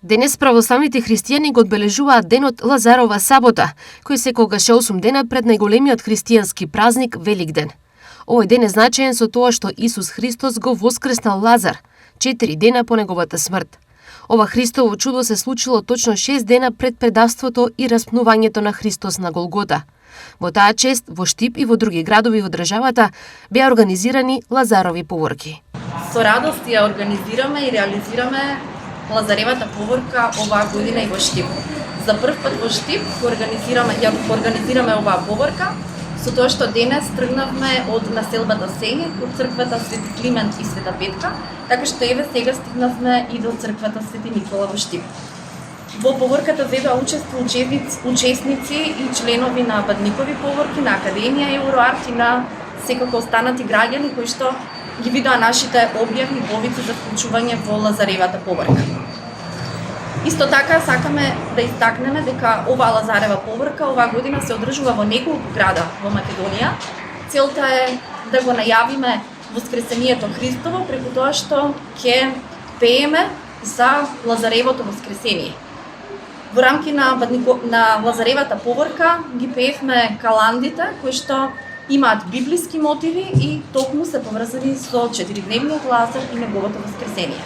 Денес православните христијани го одбележуваат денот Лазарова сабота, кој секогаш е 8 дена пред најголемиот христијански празник Великден. Овој ден е значаен со тоа што Исус Христос го воскреснал Лазар, 4 дена по неговата смрт. Ова Христово чудо се случило точно 6 дена пред предавството и распнувањето на Христос на Голгота. Во таа чест, во Штип и во други градови во државата беа организирани Лазарови поворки. Со радост ја организираме и реализираме Лазаревата поворка оваа година и во Штип. За прв пат во Штип ја организираме оваа поворка, со тоа што денес тргнавме од населбата Сење, од црквата Свети Климент и Света Петка, така што еве сега стигнавме и до црквата Свети Никола во Штип. Во поворката зедоа учесници и членови на Бадникови поворки, на Академија Евроарт и на секако останати граѓани кои што ги видоа нашите објави и повици за вклучување во Лазаревата поворка. Исто така сакаме да истакнеме дека оваа Лазарева поворка оваа година се одржува во неколку града во Македонија. Целта е да го најавиме Воскресението Христово преку тоа што ќе пееме за Лазаревото воскресение. Во рамки на Лазаревата поворка ги пеевме каландите кои што имаат библиски мотиви и токму се поврзани со 4-дневниот Лазар и неговото воскресение.